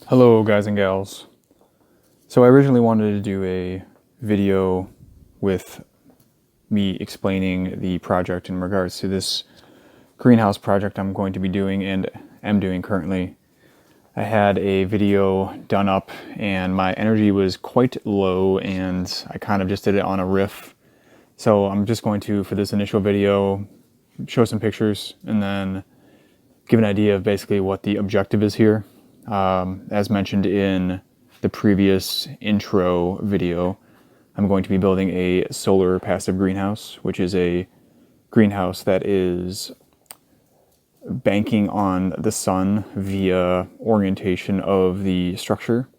Hello guys and gals. So I originally wanted to do a video with me explaining the project in regards to this greenhouse project I'm going to be doing and am doing currently. I had a video done up and my energy was quite low and I kind of just did it on a riff. So I'm just going to, for this initial video, show some pictures and then give an idea of basically what the objective is here. As mentioned in the previous intro video, I'm going to be building a solar passive greenhouse, which is a greenhouse that is banking on the sun via orientation of the structure,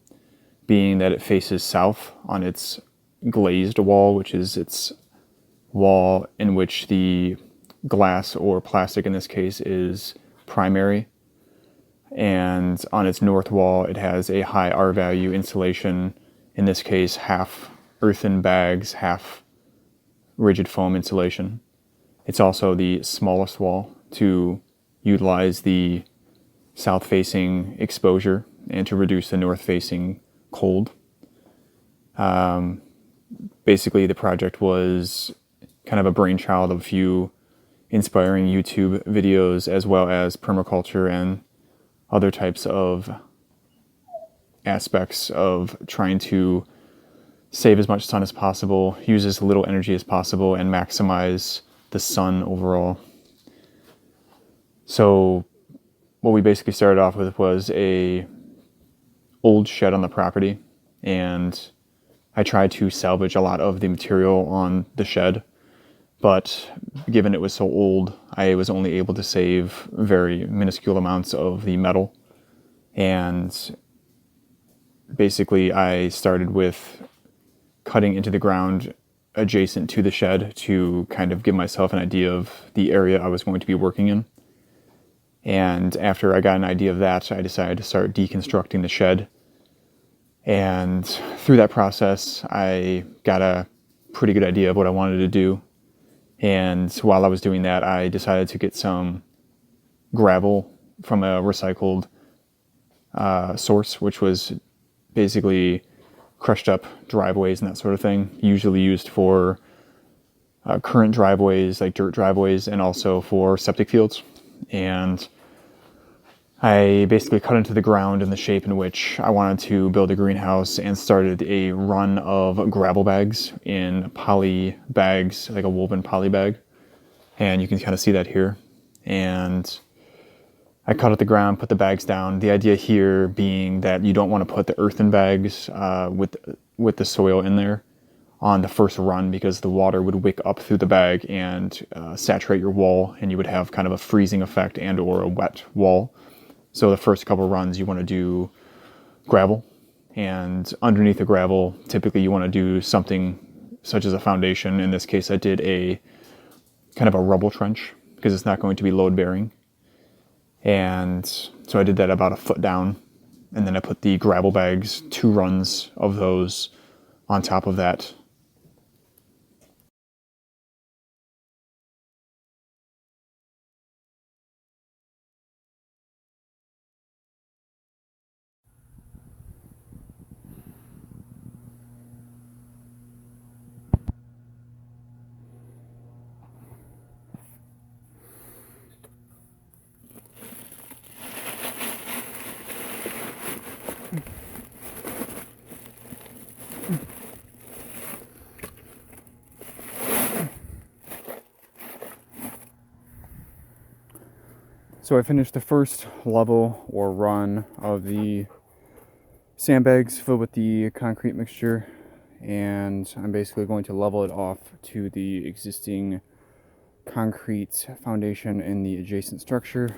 being that it faces south on its glazed wall, which is its wall in which the glass or plastic in this case is primary. And on its north wall, it has a high R value insulation, in this case, half earthen bags, half rigid foam insulation. It's also the smallest wall to utilize the south-facing exposure and to reduce the north-facing cold. Basically, the project was kind of a brainchild of a few inspiring YouTube videos, as well as permaculture and other types of aspects of trying to save as much sun as possible, use as little energy as possible, and maximize the sun overall. So what we basically started off with was a old shed on the property, and I tried to salvage a lot of the material on the shed, but given it was so old, I was only able to save very minuscule amounts of the metal. And basically I started with cutting into the ground adjacent to the shed to kind of give myself an idea of the area I was going to be working in. And after I got an idea of that, I decided to start deconstructing the shed. And through that process, I got a pretty good idea of what I wanted to do. And while I was doing that, I decided to get some gravel from a recycled source, which was basically crushed up driveways and that sort of thing, usually used for current driveways, like dirt driveways, and also for septic fields. And I basically cut into the ground in the shape in which I wanted to build a greenhouse and started a run of gravel bags in poly bags, like a woven poly bag. And you can kind of see that here. And I cut at the ground, put the bags down. The idea here being that you don't want to put the earthen bags with the soil in there on the first run, because the water would wick up through the bag and saturate your wall, and you would have kind of a freezing effect and or a wet wall. So the first couple runs you want to do gravel, and underneath the gravel typically you want to do something such as a foundation. In this case I did a kind of a rubble trench because it's not going to be load bearing. And so I did that about a foot down, and then I put the gravel bags, 2 runs of those on top of that. So I finished the first level or run of the sandbags filled with the concrete mixture, and I'm basically going to level it off to the existing concrete foundation in the adjacent structure.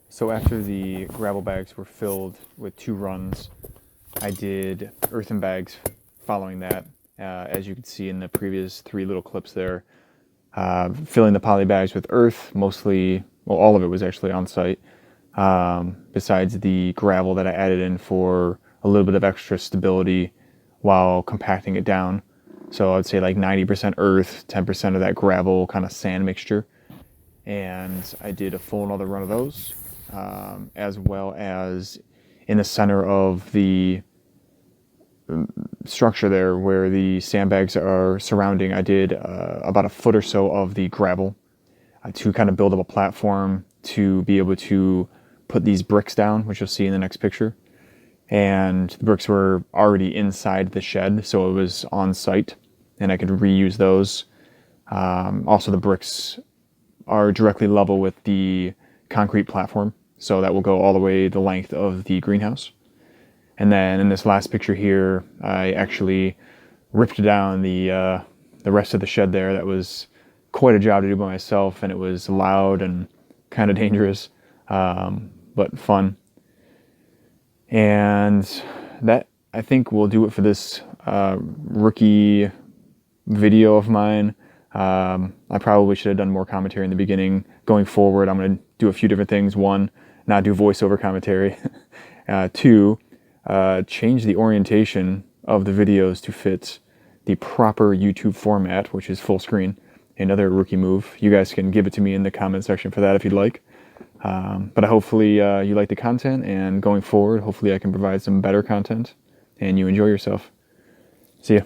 So after the gravel bags were filled with 2 runs, I did earthen bags following that, as you can see in the previous 3 little clips there. Filling the poly bags with earth, mostly, well, all of it was actually on site, besides the gravel that I added in for a little bit of extra stability while compacting it down. So I'd say like 90% earth, 10% of that gravel kind of sand mixture. And I did a full another run of those, as well as in the center of the structure there where the sandbags are surrounding, I did about a foot or so of the gravel to kind of build up a platform to be able to put these bricks down, which you'll see in the next picture. And the bricks were already inside the shed, so it was on site, and I could reuse those. Also, the bricks are directly level with the concrete platform, so that will go all the way the length of the greenhouse. And then in this last picture here, I actually ripped down the rest of the shed there. That was quite a job to do by myself, and it was loud and kind of dangerous, but fun. And that, I think, will do it for this rookie video of mine. I probably should have done more commentary in the beginning. Going forward, I'm going to do a few different things. One, not do voiceover commentary. Two, change the orientation of the videos to fit the proper YouTube format, which is full screen. Another rookie move. You guys can give it to me in the comment section for that if you'd like. But hopefully you like the content, and going forward, hopefully I can provide some better content and you enjoy yourself. See ya.